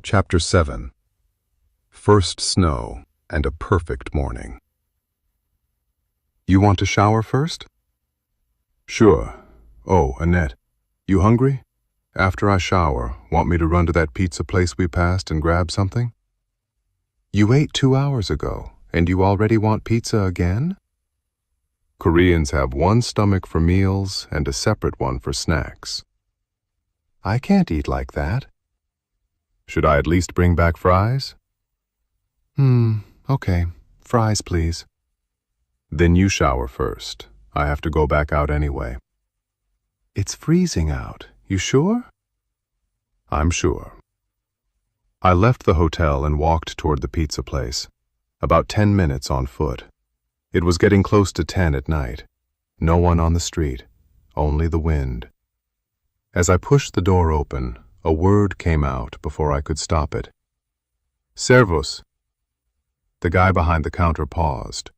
Chapter 7. First Snow and a Perfect Morning. You want to shower first? Sure. Oh, Annette, you hungry? After I shower, want me to run to that pizza place we passed and grab something? You ate 2 hours ago, and you already want pizza again? Koreans have one stomach for meals and a separate one for snacks. I can't eat like that. Should I at least bring back fries? Okay. Fries, please. Then you shower first. I have to go back out anyway. It's freezing out. You sure? I'm sure. I left the hotel and walked toward the pizza place. About 10 minutes on foot. It was getting close to 10 at night. No one on the street, only the wind. As I pushed the door open, a word came out before I could stop it. Servus. The guy behind the counter paused.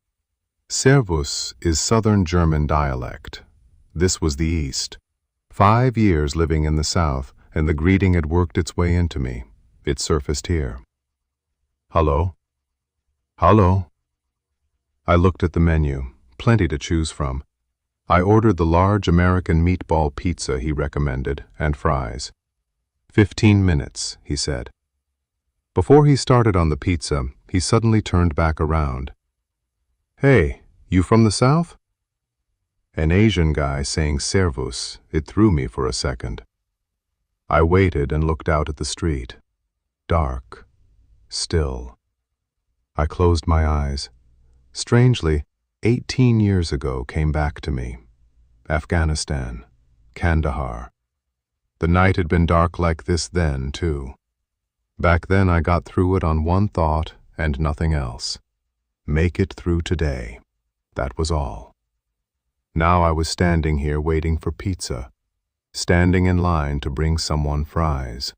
Servus is Southern German dialect. This was the East. 5 years living in the South, and the greeting had worked its way into me. It surfaced here. Hello? Hello? I looked at the menu, plenty to choose from. I ordered the large American meatball pizza he recommended, and fries. 15 minutes, he said. Before he started on the pizza, he suddenly turned back around. Hey, you from the South? An Asian guy saying servus, it threw me for a second. I waited and looked out at the street. Dark. Still. I closed my eyes. Strangely, 18 years ago came back to me. Afghanistan. Kandahar. The night had been dark like this then, too. Back then I got through it on one thought and nothing else. Make it through today. That was all. Now I was standing here waiting for pizza, standing in line to bring someone fries.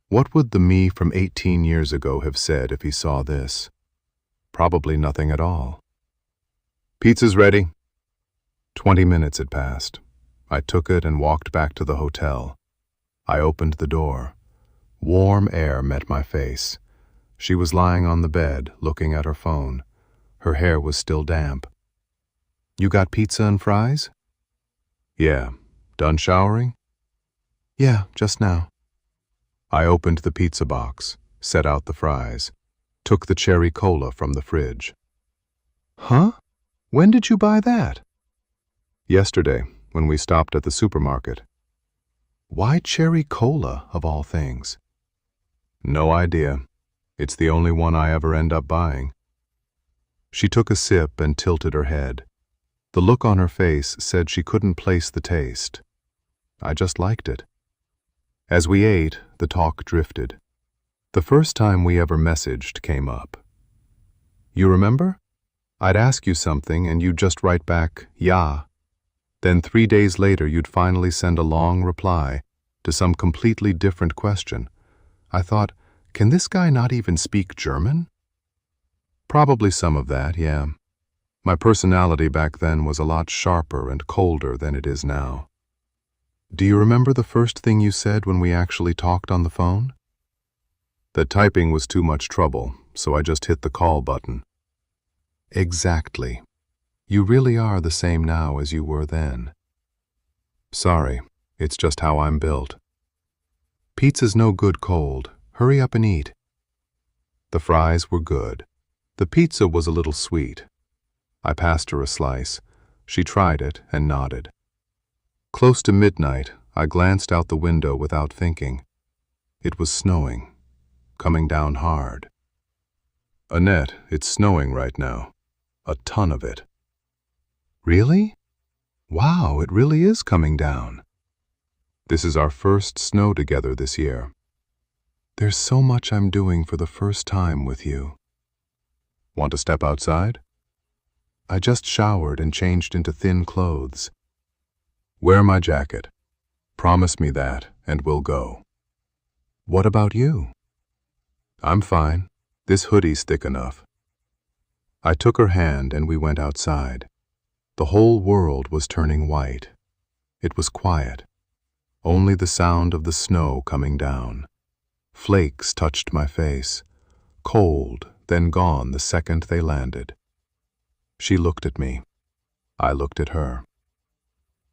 What would the me from 18 years ago have said if he saw this? Probably nothing at all. Pizza's ready. 20 minutes had passed. I took it and walked back to the hotel. I opened the door. Warm air met my face. She was lying on the bed, looking at her phone. Her hair was still damp. You got pizza and fries? Yeah. Done showering? Yeah, just now. I opened the pizza box, set out the fries, took the cherry cola from the fridge. Huh? When did you buy that? Yesterday, when we stopped at the supermarket. Why cherry cola, of all things? No idea. It's the only one I ever end up buying. She took a sip and tilted her head. The look on her face said she couldn't place the taste. I just liked it. As we ate, the talk drifted. The first time we ever messaged came up. You remember? I'd ask you something and you'd just write back, yeah. Then 3 days later you'd finally send a long reply to some completely different question. I thought, can this guy not even speak German? Probably some of that, yeah. My personality back then was a lot sharper and colder than it is now. Do you remember the first thing you said when we actually talked on the phone? That typing was too much trouble, so I just hit the call button. Exactly. You really are the same now as you were then. Sorry, it's just how I'm built. Pizza's no good cold. Hurry up and eat. The fries were good. The pizza was a little sweet. I passed her a slice. She tried it and nodded. Close to midnight, I glanced out the window without thinking. It was snowing, coming down hard. Annette, it's snowing right now. A ton of it. Really? Wow, it really is coming down. This is our first snow together this year. There's so much I'm doing for the first time with you. Want to step outside? I just showered and changed into thin clothes. Wear my jacket. Promise me that, and we'll go. What about you? I'm fine. This hoodie's thick enough. I took her hand and we went outside. The whole world was turning white. It was quiet. Only the sound of the snow coming down. Flakes touched my face, cold, then gone the second they landed. She looked at me. I looked at her.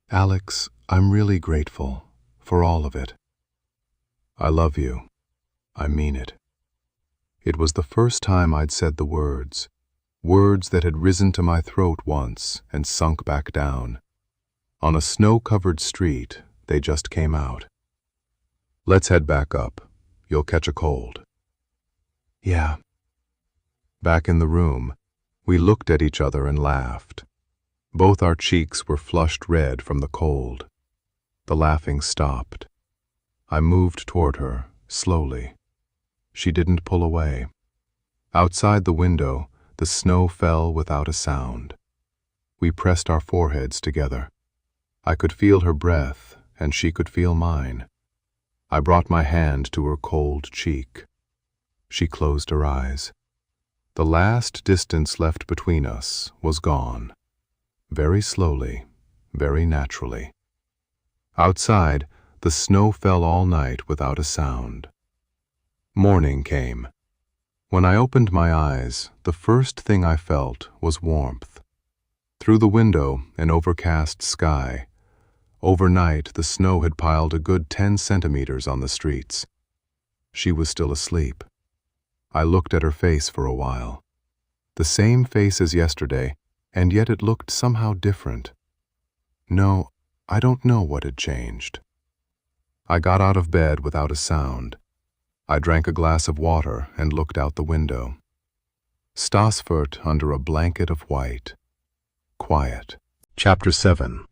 Alex, I'm really grateful for all of it. I love you. I mean it. It was the first time I'd said the words that had risen to my throat once and sunk back down. On a snow-covered street, they just came out. Let's head back up. You'll catch a cold. Yeah. Back in the room, we looked at each other and laughed. Both our cheeks were flushed red from the cold. The laughing stopped. I moved toward her, slowly. She didn't pull away. Outside the window, the snow fell without a sound. We pressed our foreheads together. I could feel her breath, and she could feel mine. I brought my hand to her cold cheek. She closed her eyes. The last distance left between us was gone. Very slowly, very naturally. Outside, the snow fell all night without a sound. Morning came. When I opened my eyes, the first thing I felt was warmth. Through the window, an overcast sky. Overnight, the snow had piled a good 10 centimeters on the streets. She was still asleep. I looked at her face for a while. The same face as yesterday, and yet it looked somehow different. No, I don't know what had changed. I got out of bed without a sound. I drank a glass of water and looked out the window. Stassfurt under a blanket of white. Quiet. Chapter 7.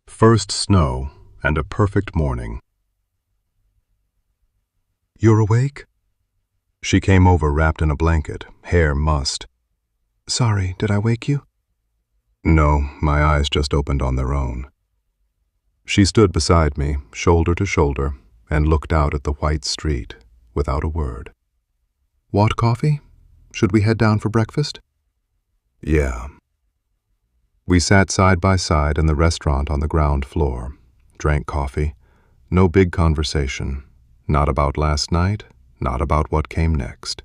First snow and a perfect morning. You're awake? She came over wrapped in a blanket, hair mussed. Sorry, did I wake you? No, my eyes just opened on their own. She stood beside me, shoulder to shoulder, and looked out at the white street, without a word. Want coffee? Should we head down for breakfast? Yeah. We sat side by side in the restaurant on the ground floor, drank coffee. No big conversation, not about last night, not about what came next.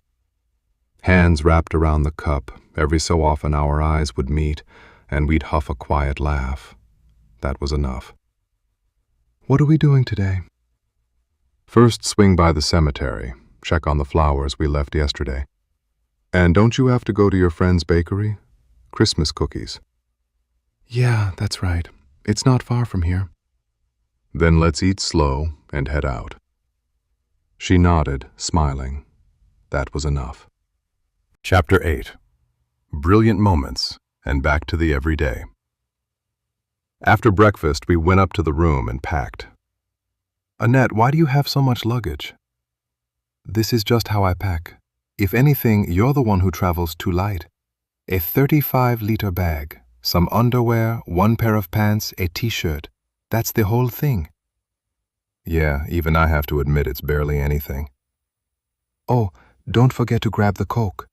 Hands wrapped around the cup, every so often our eyes would meet, and we'd huff a quiet laugh. That was enough. What are we doing today? First swing by the cemetery, check on the flowers we left yesterday. And don't you have to go to your friend's bakery? Christmas cookies. Yeah, that's right. It's not far from here. Then let's eat slow and head out. She nodded, smiling. That was enough. Chapter 8. Brilliant moments, and back to the everyday. After breakfast, we went up to the room and packed. Annette, why do you have so much luggage? This is just how I pack. If anything, you're the one who travels too light. A 35-liter bag, some underwear, 1 pair of pants, a t-shirt. That's the whole thing. Yeah, even I have to admit it's barely anything. Oh, don't forget to grab the Coke.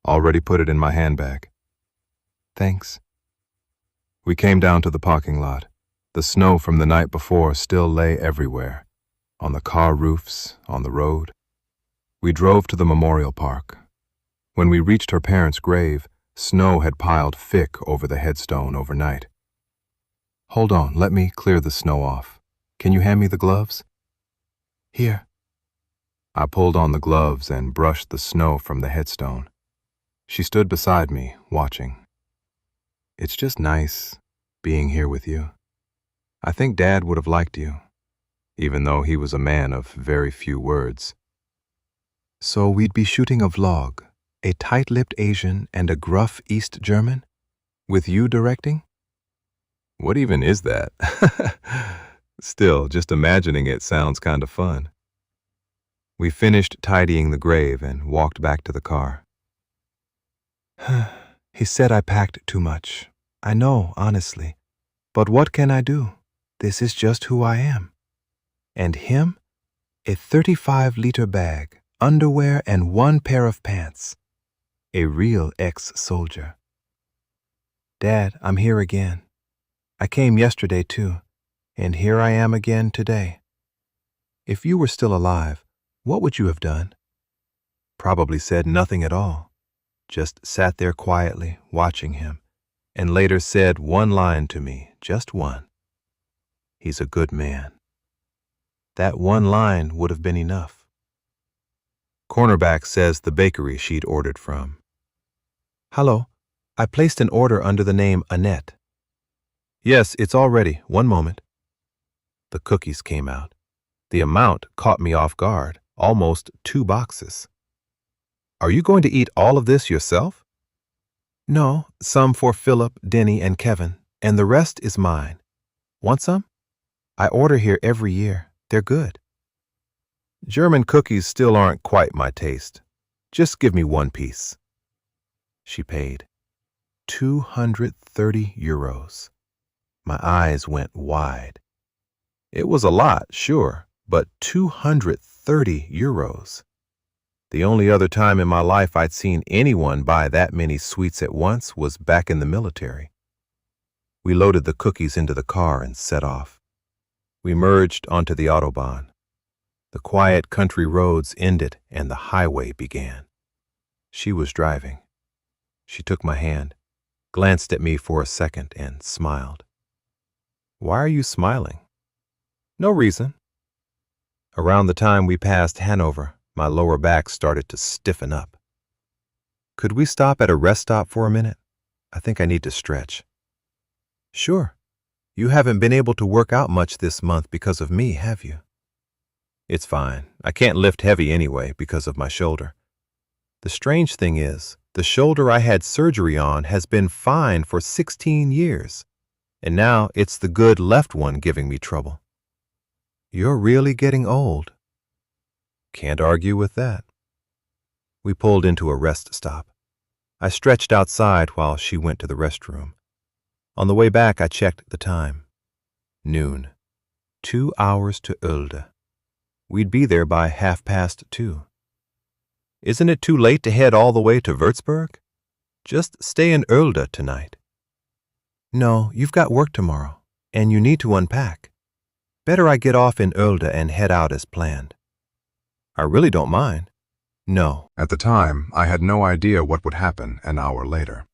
Already put it in my handbag. Thanks. We came down to the parking lot. The snow from the night before still lay everywhere, on the car roofs, on the road. We drove to the memorial park. When we reached her parents' grave, snow had piled thick over the headstone overnight. Hold on, let me clear the snow off. Can you hand me the gloves? Here. I pulled on the gloves and brushed the snow from the headstone. She stood beside me, watching. It's just nice, being here with you. I think Dad would have liked you, even though he was a man of very few words. So we'd be shooting a vlog, a tight-lipped Asian and a gruff East German, with you directing? What even is that? Still, just imagining it sounds kind of fun. We finished tidying the grave and walked back to the car. He said I packed too much. I know, honestly. But what can I do? This is just who I am. And him? A 35-liter bag, underwear, and 1 pair of pants. A real ex-soldier. Dad, I'm here again. I came yesterday too, and here I am again today. If you were still alive, What would you have done? Probably said nothing at all, just sat there quietly watching him, and later said one line to me, just one. He's a good man. That one line would have been enough. Cornerback says the bakery she'd ordered from. Hello, I placed an order under the name Annette. Yes, it's all ready. One moment. The cookies came out. The amount caught me off guard, almost 2 boxes. Are you going to eat all of this yourself? No, some for Philip, Denny, and Kevin, and the rest is mine. Want some? I order here every year. They're good. German cookies still aren't quite my taste. Just give me 1 piece. She paid. 230 euros. My eyes went wide. It was a lot, sure, but 230 euros. The only other time in my life I'd seen anyone buy that many sweets at once was back in the military. We loaded the cookies into the car and set off. We merged onto the Autobahn. The quiet country roads ended and the highway began. She was driving. She took my hand, glanced at me for a second, and smiled. Why are you smiling? No reason. Around the time we passed Hanover, my lower back started to stiffen up. Could we stop at a rest stop for a minute? I think I need to stretch. Sure. You haven't been able to work out much this month because of me, have you? It's fine. I can't lift heavy anyway because of my shoulder. The strange thing is, the shoulder I had surgery on has been fine for 16 years, and now it's the good left one giving me trouble. You're really getting old. Can't argue with that. We pulled into a rest stop. I stretched outside while she went to the restroom. On the way back, I checked the time. Noon. 2 hours to Oelde. We'd be there by 2:30. Isn't it too late to head all the way to Würzburg? Just stay in Oelde tonight. No, you've got work tomorrow, and you need to unpack. Better I get off in Oelde and head out as planned. I really don't mind. No. At the time, I had no idea what would happen an hour later.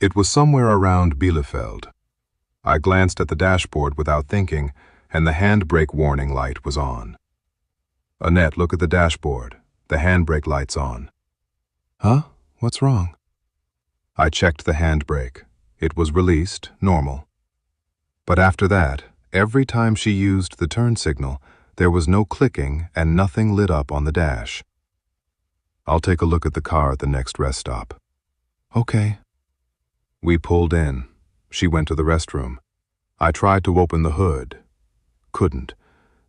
It was somewhere around Bielefeld. I glanced at the dashboard without thinking, and the handbrake warning light was on. Annette, look at the dashboard. The handbrake light's on. Huh? What's wrong? I checked the handbrake. It was released, normal. But after that, every time she used the turn signal, there was no clicking and nothing lit up on the dash. I'll take a look at the car at the next rest stop. Okay. We pulled in. She went to the restroom. I tried to open the hood. Couldn't.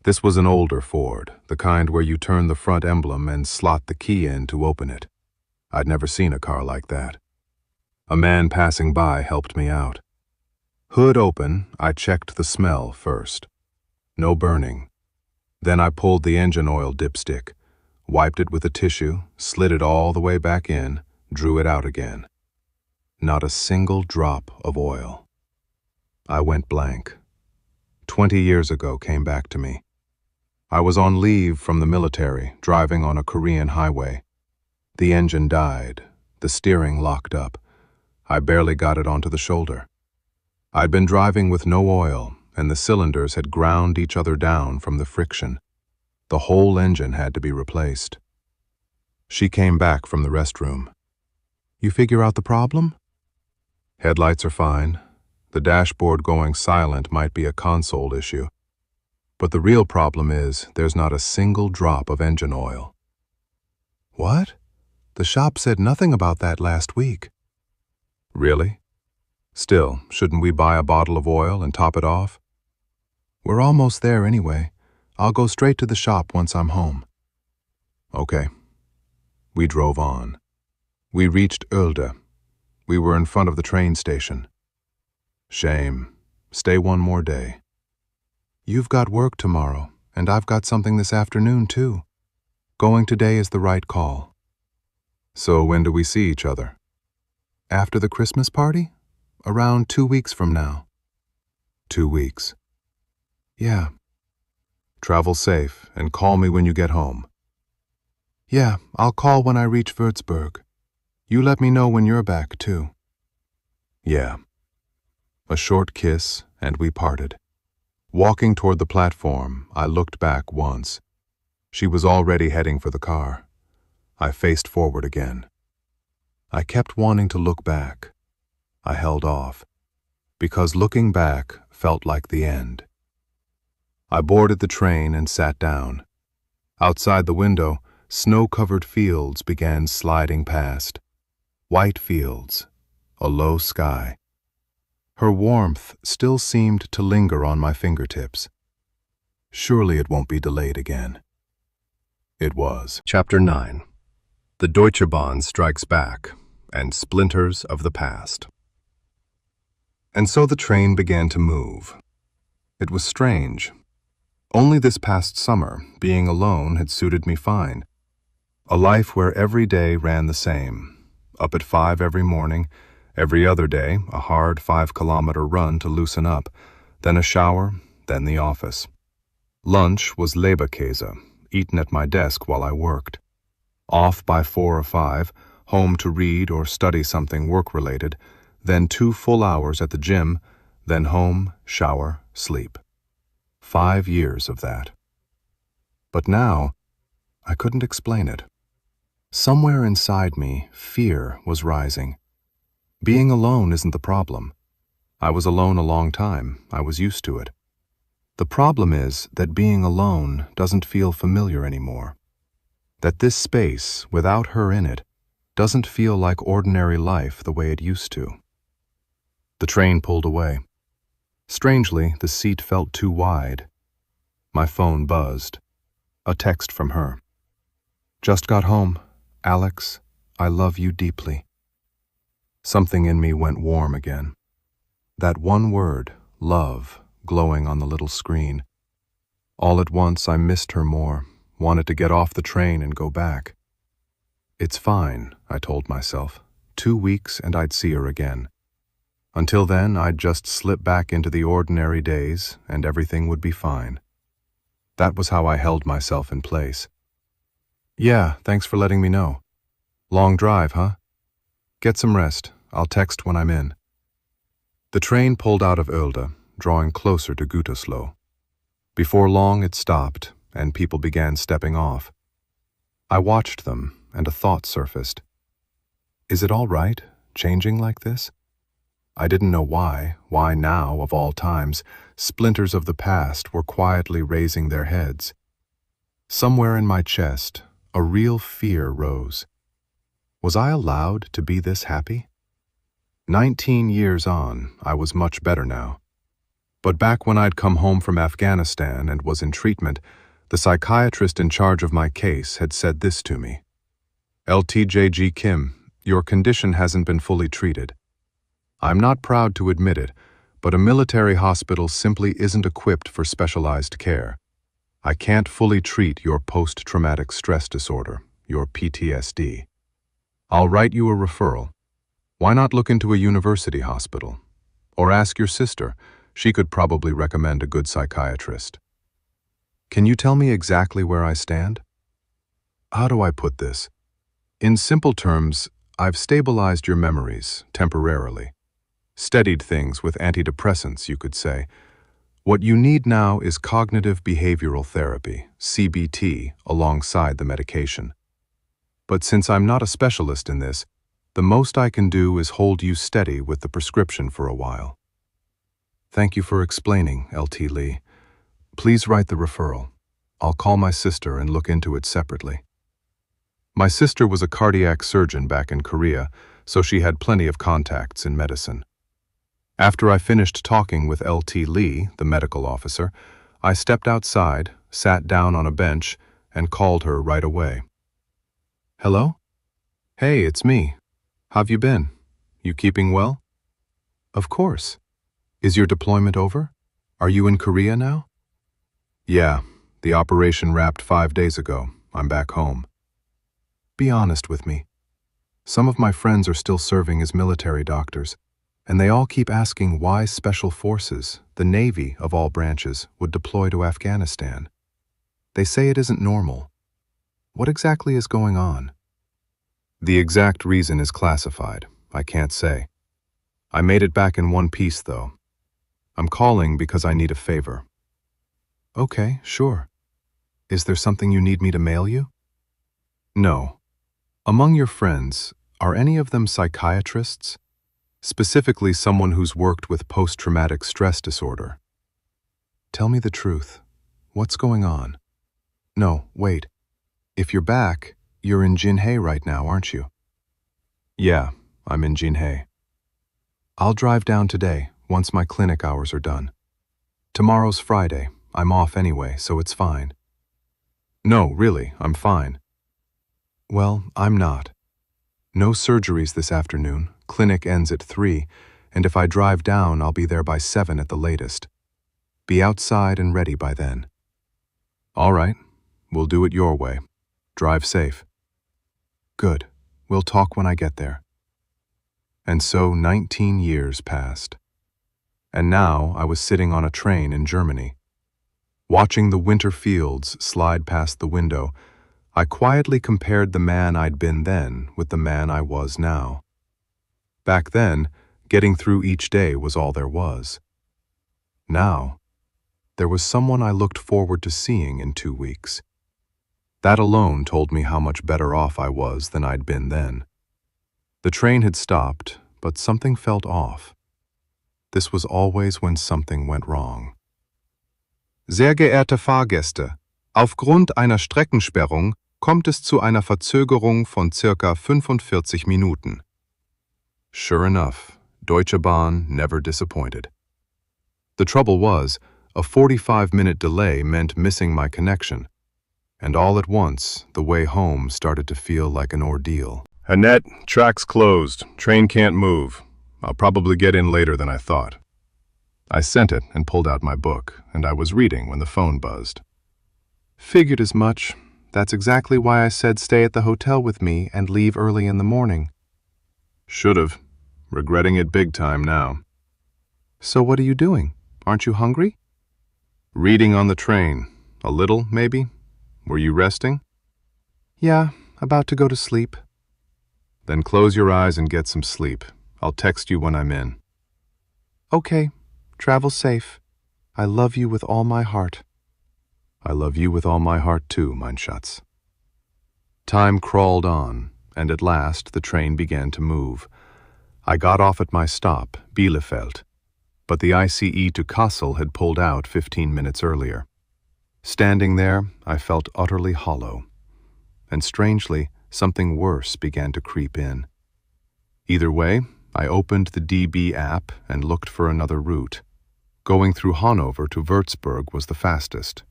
This was an older Ford, the kind where you turn the front emblem and slot the key in to open it. I'd never seen a car like that. A man passing by helped me out. Hood open, I checked the smell first. No burning. Then I pulled the engine oil dipstick, wiped it with a tissue, slid it all the way back in, drew it out again. Not a single drop of oil. I went blank. 20 years ago came back to me. I was on leave from the military, driving on a Korean highway. The engine died, the steering locked up. I barely got it onto the shoulder. I'd been driving with no oil, and the cylinders had ground each other down from the friction. The whole engine had to be replaced. She came back from the restroom. You figure out the problem? Headlights are fine. The dashboard going silent might be a console issue. But the real problem is there's not a single drop of engine oil. What? The shop said nothing about that last week. Really? Still, shouldn't we buy a bottle of oil and top it off? We're almost there anyway. I'll go straight to the shop once I'm home. Okay. We drove on. We reached Oelde. We were in front of the train station. Shame. Stay one more day. You've got work tomorrow, and I've got something this afternoon, too. Going today is the right call. So when do we see each other? After the Christmas party? Around 2 weeks from now. 2 weeks. Yeah. Travel safe and call me when you get home. Yeah, I'll call when I reach Würzburg. You let me know when you're back, too. Yeah. A short kiss, and we parted. Walking toward the platform, I looked back once. She was already heading for the car. I faced forward again. I kept wanting to look back. I held off, because looking back felt like the end. I boarded the train and sat down. Outside the window, snow-covered fields began sliding past. White fields, a low sky. Her warmth still seemed to linger on my fingertips. Surely it won't be delayed again. It was. Chapter 9. The Deutsche Bahn Strikes Back, and Splinters of the Past. And so the train began to move. It was strange. Only this past summer, being alone had suited me fine. A life where every day ran the same. Up at 5 every morning, every other day a hard 5-kilometer run to loosen up, then a shower, then the office. Lunch was Leberkäse, eaten at my desk while I worked. Off by 4 or 5, home to read or study something work-related, then 2 full hours at the gym, then home, shower, sleep. 5 years of that. But now, I couldn't explain it. Somewhere inside me, fear was rising. Being alone isn't the problem. I was alone a long time. I was used to it. The problem is that being alone doesn't feel familiar anymore. That this space, without her in it, doesn't feel like ordinary life the way it used to. The train pulled away. Strangely, the seat felt too wide. My phone buzzed. A text from her. Just got home. Alex, I love you deeply. Something in me went warm again. That one word, love, glowing on the little screen. All at once I missed her more, wanted to get off the train and go back. It's fine, I told myself. 2 weeks and I'd see her again. Until then, I'd just slip back into the ordinary days and everything would be fine. That was how I held myself in place. Yeah, thanks for letting me know. Long drive, huh? Get some rest. I'll text when I'm in. The train pulled out of Oelde, drawing closer to Gütersloh. Before long it stopped, and people began stepping off. I watched them, and a thought surfaced. Is it all right, changing like this? I didn't know why now, of all times, splinters of the past were quietly raising their heads. Somewhere in my chest, a real fear rose. Was I allowed to be this happy? 19 years on, I was much better now. But back when I'd come home from Afghanistan and was in treatment, the psychiatrist in charge of my case had said this to me. LTJG Kim, your condition hasn't been fully treated. I'm not proud to admit it, but a military hospital simply isn't equipped for specialized care. I can't fully treat your post-traumatic stress disorder, your PTSD. I'll write you a referral. Why not look into a university hospital? Or ask your sister. She could probably recommend a good psychiatrist. Can you tell me exactly where I stand? How do I put this? In simple terms, I've stabilized your memories, temporarily. Steadied things with antidepressants, you could say. What you need now is cognitive behavioral therapy, CBT, alongside the medication. But since I'm not a specialist in this, the most I can do is hold you steady with the prescription for a while. Thank you for explaining, LT Lee. Please write the referral. I'll call my sister and look into it separately. My sister was a cardiac surgeon back in Korea, so she had plenty of contacts in medicine. After I finished talking with LT Lee, the medical officer, I stepped outside, sat down on a bench, and called her right away. Hello? Hey, it's me. How've you been? You keeping well? Of course. Is your deployment over? Are you in Korea now? Yeah, the operation wrapped 5 days ago. I'm back home. Be honest with me. Some of my friends are still serving as military doctors, and they all keep asking why Special Forces, the Navy of all branches, would deploy to Afghanistan. They say it isn't normal. What exactly is going on? The exact reason is classified. I can't say. I made it back in one piece, though. I'm calling because I need a favor. Okay, sure. Is there something you need me to mail you? No. Among your friends, are any of them psychiatrists? Specifically someone who's worked with post-traumatic stress disorder? Tell me the truth. What's going on? No, wait. If you're back, you're in Jinhae right now, aren't you? Yeah, I'm in Jinhae. I'll drive down today, once my clinic hours are done. Tomorrow's Friday. I'm off anyway, so it's fine. No, really, I'm fine. Well, I'm not. No surgeries this afternoon. Clinic ends at 3, and if I drive down, I'll be there by 7 at the latest. Be outside and ready by then. All right, we'll do it your way. Drive safe. Good. We'll talk when I get there. And so 19 years passed. And now I was sitting on a train in Germany. Watching the winter fields slide past the window, I quietly compared the man I'd been then with the man I was now. Back then, getting through each day was all there was. Now, there was someone I looked forward to seeing in 2 weeks. That alone told me how much better off I was than I'd been then. The train had stopped, but something felt off. This was always when something went wrong. Sehr geehrte Fahrgäste, aufgrund einer Streckensperrung kommt es zu einer Verzögerung von circa 45 Minuten. Sure enough, Deutsche Bahn never disappointed. The trouble was, a 45-minute delay meant missing my connection, and all at once, the way home started to feel like an ordeal. Annette, track's closed. Train can't move. I'll probably get in later than I thought. I sent it and pulled out my book, and I was reading when the phone buzzed. Figured as much. That's exactly why I said stay at the hotel with me and leave early in the morning. Should've. Regretting it big time now. So what are you doing? Aren't you hungry? Reading on the train. A little, maybe? Were you resting? Yeah, about to go to sleep. Then close your eyes and get some sleep. I'll text you when I'm in. Okay. Travel safe. I love you with all my heart. I love you with all my heart too, mein Schatz. Time crawled on, and at last the train began to move. I got off at my stop, Bielefeld, but the ICE to Kassel had pulled out 15 minutes earlier. Standing there, I felt utterly hollow, and strangely, something worse began to creep in. Either way, I opened the DB app and looked for another route. Going through Hanover to Würzburg was the fastest.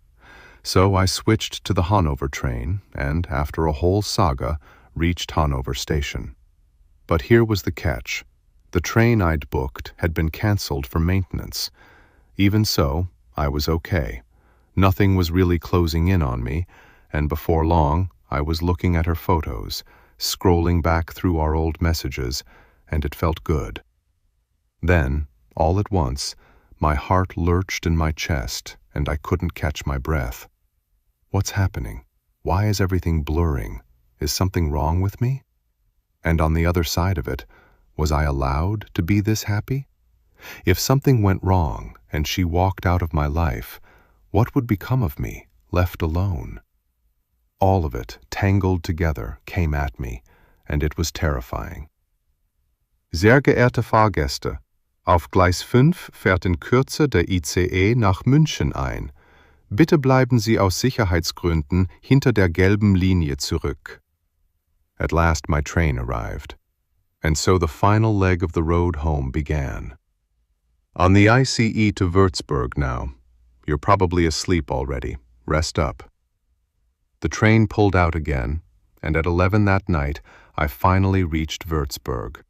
So I switched to the Hanover train and, after a whole saga, reached Hanover station. But here was the catch. The train I'd booked had been cancelled for maintenance. Even so, I was okay. Nothing was really closing in on me, and before long, I was looking at her photos, scrolling back through our old messages, and it felt good. Then, all at once, my heart lurched in my chest, and I couldn't catch my breath. What's happening? Why is everything blurring? Is something wrong with me? And on the other side of it, was I allowed to be this happy? If something went wrong and she walked out of my life, what would become of me, left alone? All of it, tangled together, came at me, and it was terrifying. Sehr geehrte Fahrgäste, auf Gleis 5 fährt in Kürze der ICE nach München ein. Bitte bleiben Sie aus Sicherheitsgründen hinter der gelben Linie zurück. At last my train arrived, and so the final leg of the road home began. On the ICE to Würzburg now. You're probably asleep already. Rest up. The train pulled out again, and at 11 that night, I finally reached Würzburg.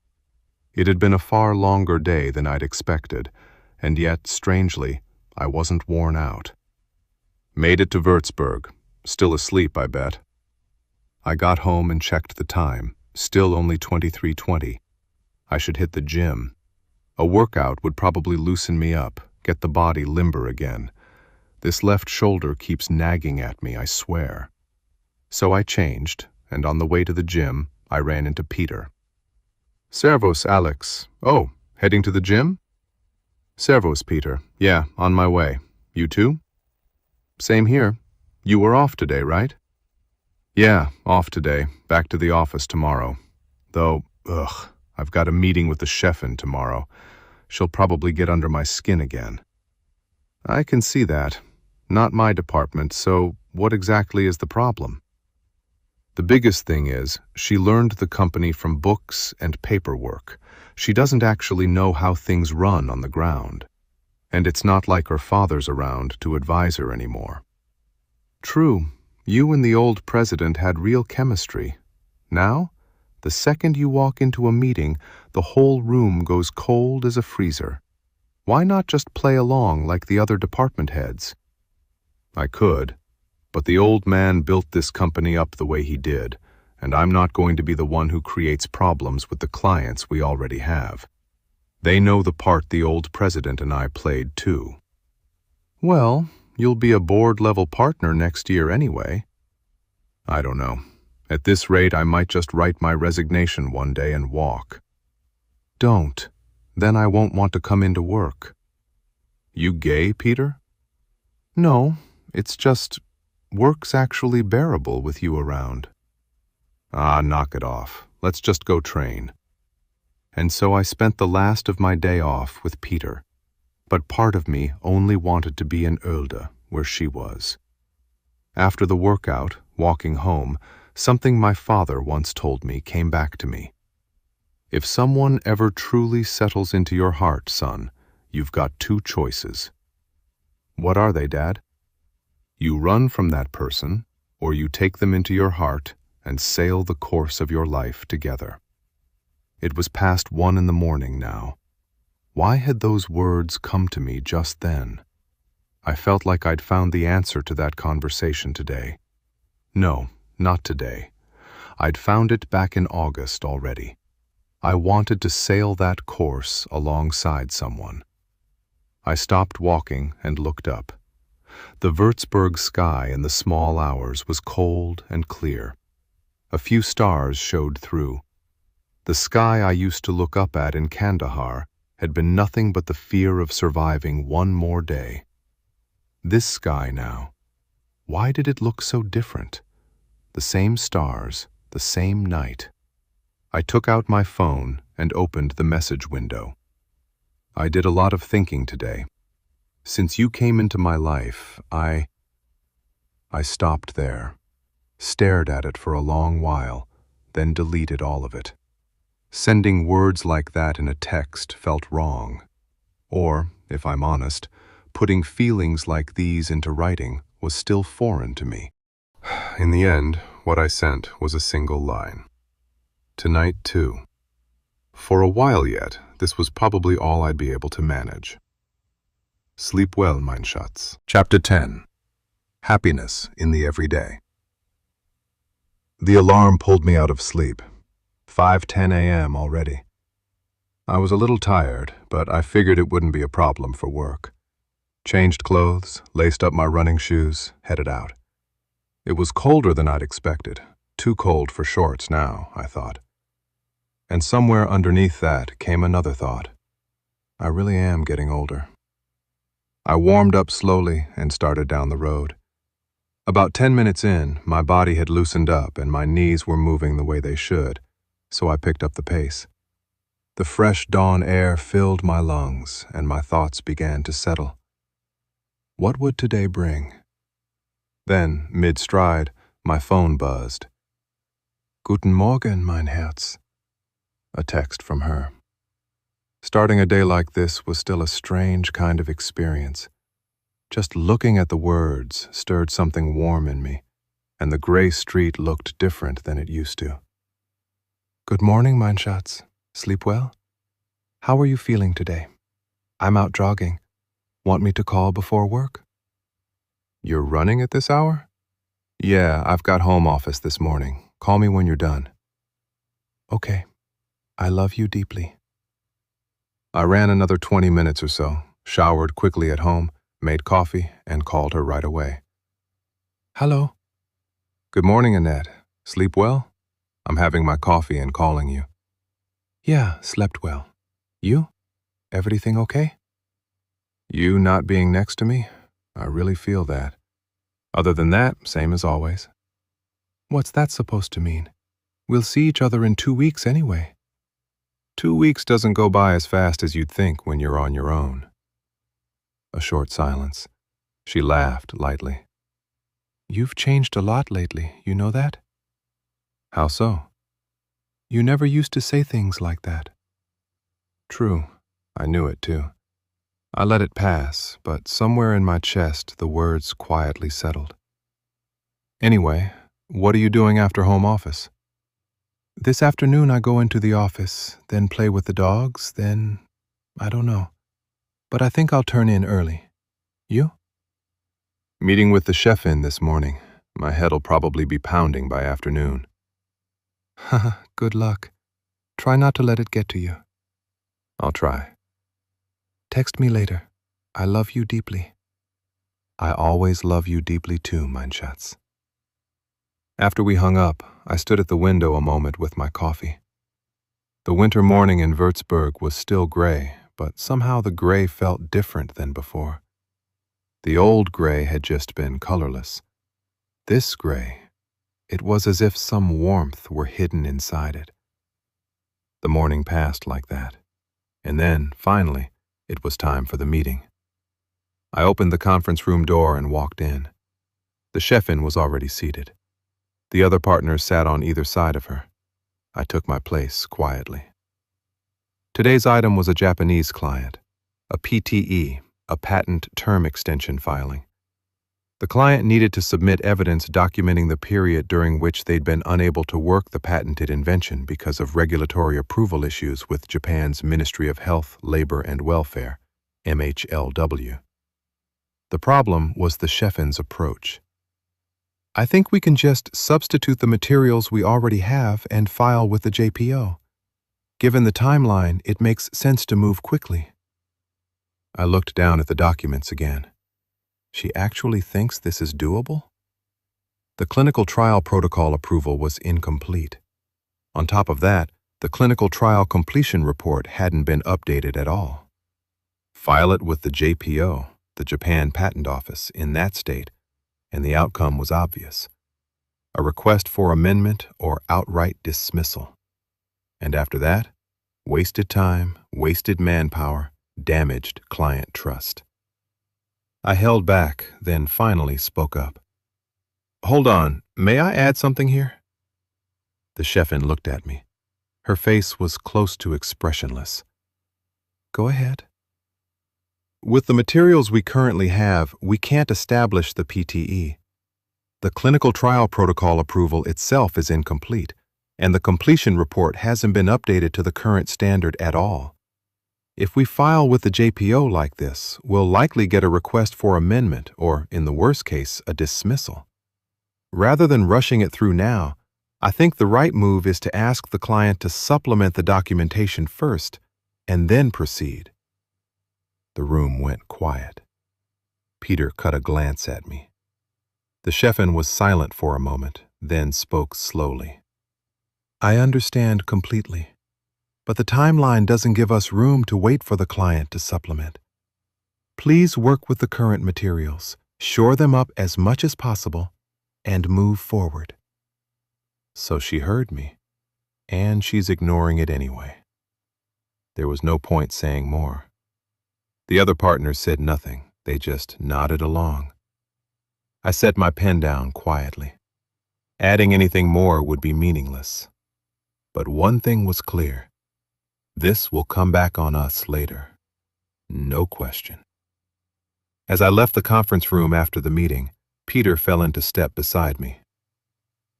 It had been a far longer day than I'd expected, and yet, strangely, I wasn't worn out. Made it to Würzburg. Still asleep, I bet. I got home and checked the time. Still only 23:20. I should hit the gym. A workout would probably loosen me up, get the body limber again. This left shoulder keeps nagging at me, I swear. So I changed, and on the way to the gym, I ran into Peter. Servus, Alex. Oh, heading to the gym? Servus, Peter. Yeah, on my way. You too? Same here. You were off today, right? Yeah, off today. Back to the office tomorrow. Though, I've got a meeting with the chefin tomorrow. She'll probably get under my skin again. I can see that. Not my department, so what exactly is the problem? The biggest thing is, she learned the company from books and paperwork. She doesn't actually know how things run on the ground. And it's not like her father's around to advise her anymore. True, you and the old president had real chemistry. Now, the second you walk into a meeting, the whole room goes cold as a freezer. Why not just play along like the other department heads? I could, but the old man built this company up the way he did, and I'm not going to be the one who creates problems with the clients we already have. They know the part the old president and I played too. Well, you'll be a board-level partner next year anyway. I don't know. At this rate, I might just write my resignation one day and walk. Don't. Then I won't want to come into work. You gay, Peter? No, it's just work's actually bearable with you around. Ah, knock it off. Let's just go train. And so I spent the last of my day off with Peter. But part of me only wanted to be in Oelde, where she was. After the workout, walking home, something my father once told me came back to me. If someone ever truly settles into your heart, son, you've got two choices. What are they, Dad? You run from that person, or you take them into your heart and sail the course of your life together. It was past 1 a.m. now. Why had those words come to me just then? I felt like I'd found the answer to that conversation today. No, not today. I'd found it back in August already. I wanted to sail that course alongside someone. I stopped walking and looked up. The Würzburg sky in the small hours was cold and clear. A few stars showed through. The sky I used to look up at in Kandahar had been nothing but the fear of surviving one more day. This sky now, why did it look so different? The same stars, the same night. I took out my phone and opened the message window. I did a lot of thinking today. Since you came into my life, I stopped there, stared at it for a long while, then deleted all of it. Sending words like that in a text felt wrong. Or, if I'm honest, putting feelings like these into writing was still foreign to me. In the end, what I sent was a single line. Tonight, too. For a while yet, this was probably all I'd be able to manage. Sleep well, mein Schatz. Chapter 10. Happiness in the Everyday. The alarm pulled me out of sleep. 5:10 a.m. already. I was a little tired, but I figured it wouldn't be a problem for work. Changed clothes, laced up my running shoes, headed out. It was colder than I'd expected. Too cold for shorts now, I thought. And somewhere underneath that came another thought. I really am getting older. I warmed up slowly and started down the road. About 10 minutes in, my body had loosened up and my knees were moving the way they should, so I picked up the pace. The fresh dawn air filled my lungs and my thoughts began to settle. What would today bring? Then, mid-stride, my phone buzzed. Guten Morgen, mein Herz. A text from her. Starting a day like this was still a strange kind of experience. Just looking at the words stirred something warm in me, and the gray street looked different than it used to. Good morning, mein Schatz. Sleep well? How are you feeling today? I'm out jogging. Want me to call before work? You're running at this hour? Yeah, I've got home office this morning. Call me when you're done. Okay. I love you deeply. I ran another 20 minutes or so, showered quickly at home, made coffee, and called her right away. Hello. Good morning, Annette. Sleep well? I'm having my coffee and calling you. Yeah, slept well. You? Everything okay? You not being next to me? I really feel that. Other than that, same as always. What's that supposed to mean? We'll see each other in 2 weeks anyway. 2 weeks doesn't go by as fast as you'd think when you're on your own. A short silence. She laughed lightly. You've changed a lot lately, you know that? How so? You never used to say things like that. True, I knew it too. I let it pass, but somewhere in my chest the words quietly settled. Anyway, what are you doing after home office? This afternoon I go into the office, then play with the dogs, then I don't know. But I think I'll turn in early. You? Meeting with the chef in this morning. My head'll probably be pounding by afternoon. Haha, good luck. Try not to let it get to you. I'll try. Text me later. I love you deeply. I always love you deeply too, mein Schatz. After we hung up, I stood at the window a moment with my coffee. The winter morning in Würzburg was still gray, but somehow the gray felt different than before. The old gray had just been colorless. This gray, it was as if some warmth were hidden inside it. The morning passed like that, and then, finally, it was time for the meeting. I opened the conference room door and walked in. The chef-in was already seated. The other partners sat on either side of her. I took my place quietly. Today's item was a Japanese client, a PTE, a patent term extension filing. The client needed to submit evidence documenting the period during which they'd been unable to work the patented invention because of regulatory approval issues with Japan's Ministry of Health, Labor and Welfare, MHLW. The problem was the chef-in's approach. I think we can just substitute the materials we already have and file with the JPO. Given the timeline, it makes sense to move quickly. I looked down at the documents again. She actually thinks this is doable? The clinical trial protocol approval was incomplete. On top of that, the clinical trial completion report hadn't been updated at all. File it with the JPO, the Japan Patent Office, in that state, and the outcome was obvious. A request for amendment or outright dismissal. And after that, wasted time, wasted manpower, damaged client trust. I held back, then finally spoke up. Hold on, may I add something here? The chef-in looked at me. Her face was close to expressionless. Go ahead. With the materials we currently have, we can't establish the PTE. The clinical trial protocol approval itself is incomplete, and the completion report hasn't been updated to the current standard at all. If we file with the JPO like this, we'll likely get a request for amendment or, in the worst case, a dismissal. Rather than rushing it through now, I think the right move is to ask the client to supplement the documentation first and then proceed. The room went quiet. Peter cut a glance at me. The chef-in was silent for a moment, then spoke slowly. I understand completely. But the timeline doesn't give us room to wait for the client to supplement. Please work with the current materials, shore them up as much as possible, and move forward. So she heard me, and she's ignoring it anyway. There was no point saying more. The other partners said nothing, they just nodded along. I set my pen down quietly. Adding anything more would be meaningless. But one thing was clear. This will come back on us later. No question. As I left the conference room after the meeting, Peter fell into step beside me.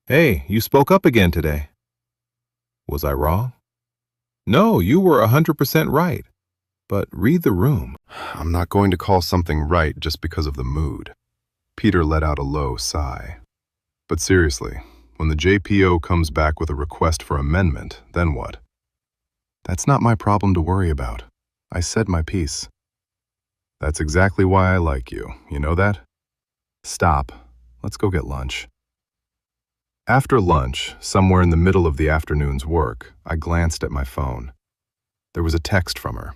Hey, you spoke up again today. Was I wrong? No, you were 100% right. But read the room. I'm not going to call something right just because of the mood. Peter let out a low sigh. But seriously, when the JPO comes back with a request for amendment, then what? That's not my problem to worry about. I said my piece. That's exactly why I like you. You know that? Stop. Let's go get lunch. After lunch, somewhere in the middle of the afternoon's work, I glanced at my phone. There was a text from her.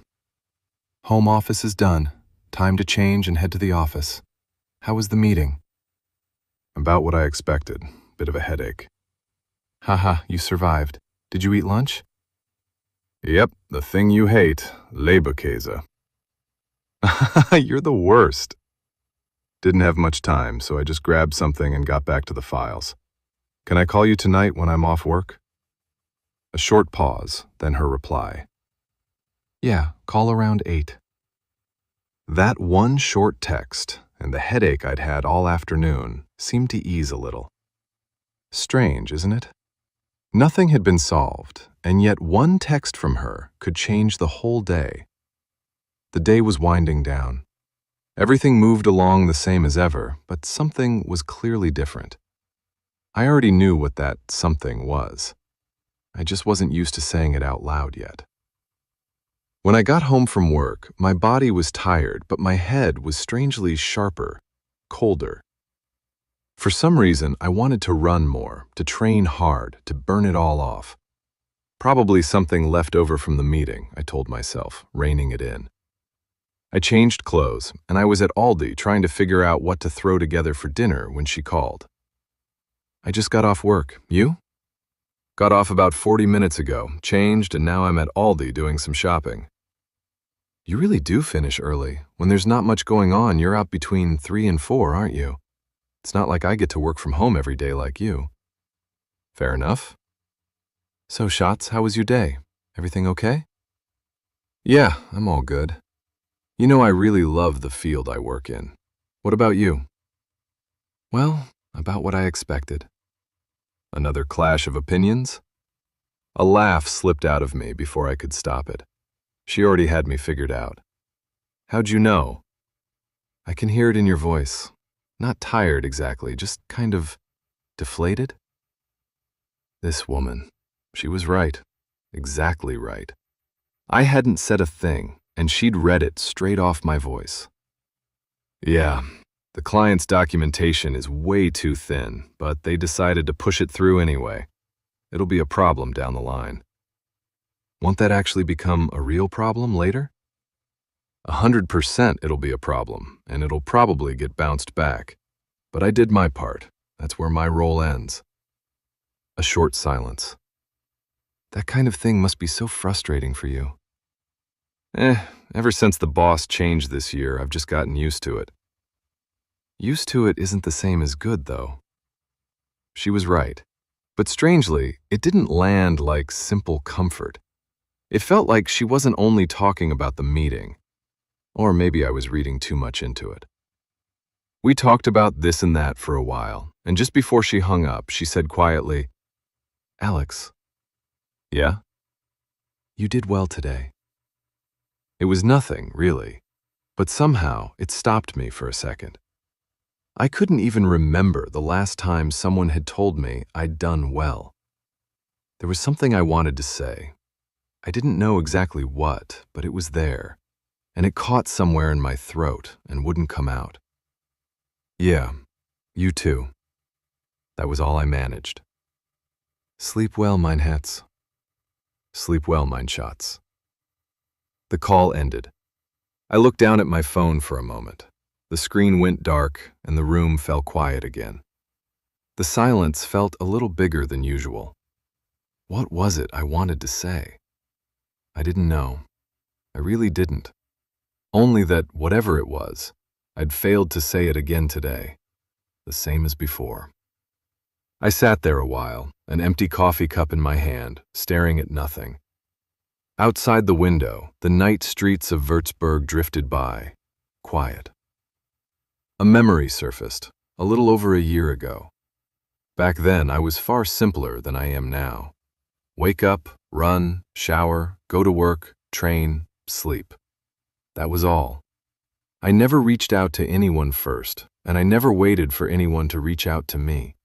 Home office is done. Time to change and head to the office. How was the meeting? About what I expected. Bit of a headache. Haha, you survived. Did you eat lunch? Yep, the thing you hate, Leberkäse. You're the worst. Didn't have much time, so I just grabbed something and got back to the files. Can I call you tonight when I'm off work? A short pause, then her reply. Yeah, call around 8. That one short text, and the headache I'd had all afternoon, seemed to ease a little. Strange, isn't it? Nothing had been solved, and yet one text from her could change the whole day. The day was winding down. Everything moved along the same as ever, but something was clearly different. I already knew what that something was. I just wasn't used to saying it out loud yet. When I got home from work, my body was tired, but my head was strangely sharper, colder. For some reason, I wanted to run more, to train hard, to burn it all off. Probably something left over from the meeting, I told myself, reining it in. I changed clothes, and I was at Aldi trying to figure out what to throw together for dinner when she called. I just got off work. You? Got off about 40 minutes ago, changed, and now I'm at Aldi doing some shopping. You really do finish early. When there's not much going on, you're out between 3 and 4, aren't you? It's not like I get to work from home every day like you. Fair enough. So, Schatz, how was your day? Everything okay? Yeah, I'm all good. You know, I really love the field I work in. What about you? Well, about what I expected. Another clash of opinions? A laugh slipped out of me before I could stop it. She already had me figured out. How'd you know? I can hear it in your voice. Not tired exactly, just kind of deflated. This woman, she was right. Exactly right. I hadn't said a thing, and she'd read it straight off my voice. Yeah, the client's documentation is way too thin, but they decided to push it through anyway. It'll be a problem down the line. Won't that actually become a real problem later? 100% it'll be a problem, and it'll probably get bounced back. But I did my part. That's where my role ends. A short silence. That kind of thing must be so frustrating for you. Ever since the boss changed this year, I've just gotten used to it. Used to it isn't the same as good, though. She was right. But strangely, it didn't land like simple comfort. It felt like she wasn't only talking about the meeting. Or maybe I was reading too much into it. We talked about this and that for a while, and just before she hung up, she said quietly, Alex. Yeah? You did well today. It was nothing, really, but somehow it stopped me for a second. I couldn't even remember the last time someone had told me I'd done well. There was something I wanted to say. I didn't know exactly what, but it was there, and it caught somewhere in my throat and wouldn't come out. Yeah, you too. That was all I managed. Sleep well, mein Herz. Sleep well, mein Schatz. The call ended. I looked down at my phone for a moment. The screen went dark, and the room fell quiet again. The silence felt a little bigger than usual. What was it I wanted to say? I didn't know. I really didn't. Only that, whatever it was, I'd failed to say it again today, the same as before. I sat there a while, an empty coffee cup in my hand, staring at nothing. Outside the window, the night streets of Würzburg drifted by, quiet. A memory surfaced, a little over a year ago. Back then, I was far simpler than I am now. Wake up, run, shower, go to work, train, sleep. That was all. I never reached out to anyone first, and I never waited for anyone to reach out to me.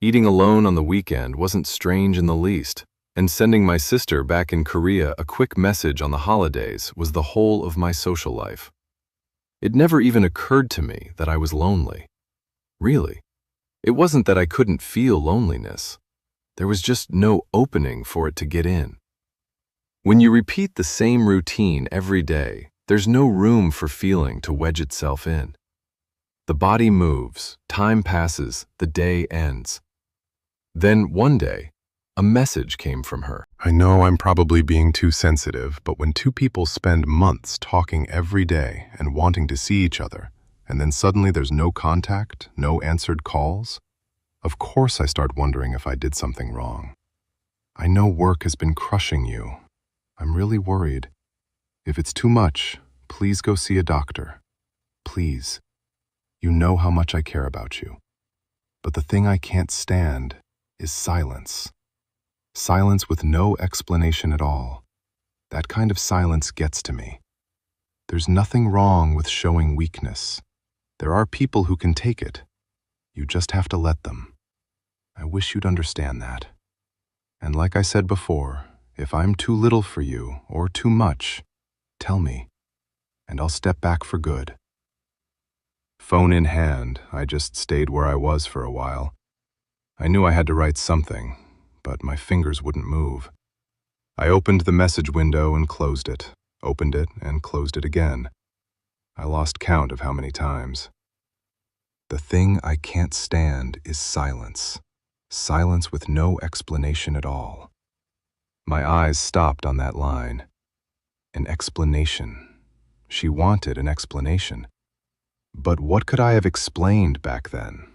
Eating alone on the weekend wasn't strange in the least, and sending my sister back in Korea a quick message on the holidays was the whole of my social life. It never even occurred to me that I was lonely. Really, it wasn't that I couldn't feel loneliness. There was just no opening for it to get in. When you repeat the same routine every day, there's no room for feeling to wedge itself in. The body moves, time passes, the day ends. Then one day, a message came from her. I know I'm probably being too sensitive, but when two people spend months talking every day and wanting to see each other, and then suddenly there's no contact, no answered calls, of course I start wondering if I did something wrong. I know work has been crushing you. I'm really worried. If it's too much, please go see a doctor. Please. You know how much I care about you. But the thing I can't stand is silence. Silence with no explanation at all. That kind of silence gets to me. There's nothing wrong with showing weakness. There are people who can take it. You just have to let them. I wish you'd understand that. And like I said before, if I'm too little for you or too much, tell me, and I'll step back for good. Phone in hand, I just stayed where I was for a while. I knew I had to write something, but my fingers wouldn't move. I opened the message window and closed it, opened it and closed it again. I lost count of how many times. The thing I can't stand is silence. Silence with no explanation at all. My eyes stopped on that line. An explanation. She wanted an explanation. But what could I have explained back then?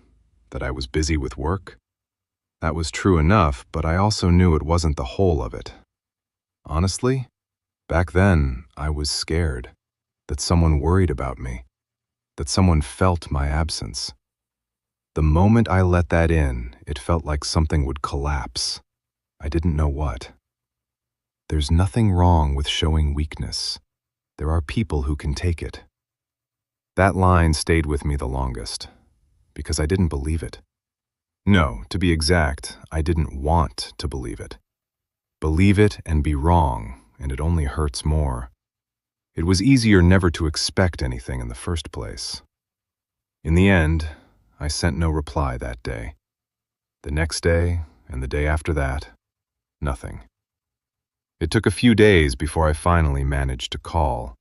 That I was busy with work? That was true enough, but I also knew it wasn't the whole of it. Honestly, back then I was scared that someone worried about me, that someone felt my absence. The moment I let that in, it felt like something would collapse. I didn't know what. There's nothing wrong with showing weakness. There are people who can take it. That line stayed with me the longest, because I didn't believe it. No, to be exact, I didn't want to believe it. Believe it and be wrong, and it only hurts more. It was easier never to expect anything in the first place. In the end, I sent no reply that day. The next day, and the day after that, nothing. It took a few days before I finally managed to call,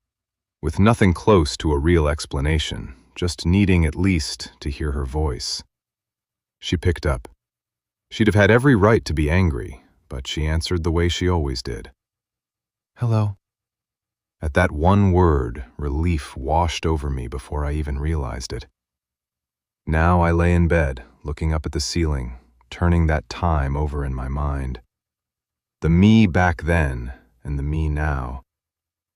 with nothing close to a real explanation, just needing at least to hear her voice. She picked up. She'd have had every right to be angry, but she answered the way she always did. Hello. At that one word, relief washed over me before I even realized it. Now I lay in bed, looking up at the ceiling, turning that time over in my mind. The me back then and the me now.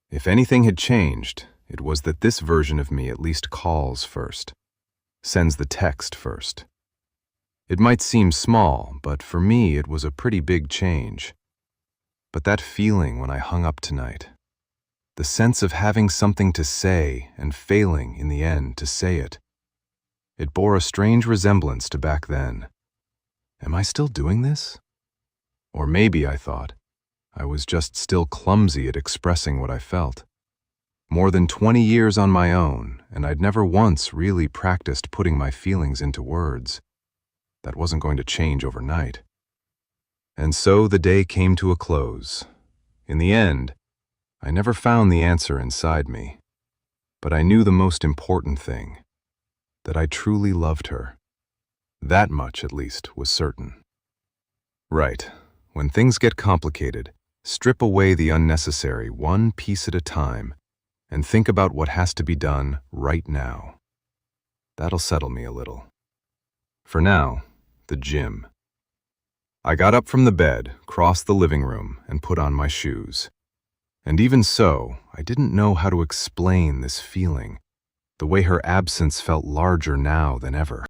If anything had changed, it was that this version of me at least calls first, sends the text first. It might seem small, but for me it was a pretty big change. But that feeling when I hung up tonight, the sense of having something to say and failing in the end to say it, it bore a strange resemblance to back then. Am I still doing this? Or maybe, I thought, I was just still clumsy at expressing what I felt. More than 20 years on my own, and I'd never once really practiced putting my feelings into words. That wasn't going to change overnight. And so the day came to a close. In the end, I never found the answer inside me. But I knew the most important thing, that I truly loved her. That much, at least, was certain. Right. When things get complicated, strip away the unnecessary one piece at a time and think about what has to be done right now. That'll settle me a little. For now, the gym. I got up from the bed, crossed the living room, and put on my shoes. And even so, I didn't know how to explain this feeling, the way her absence felt larger now than ever.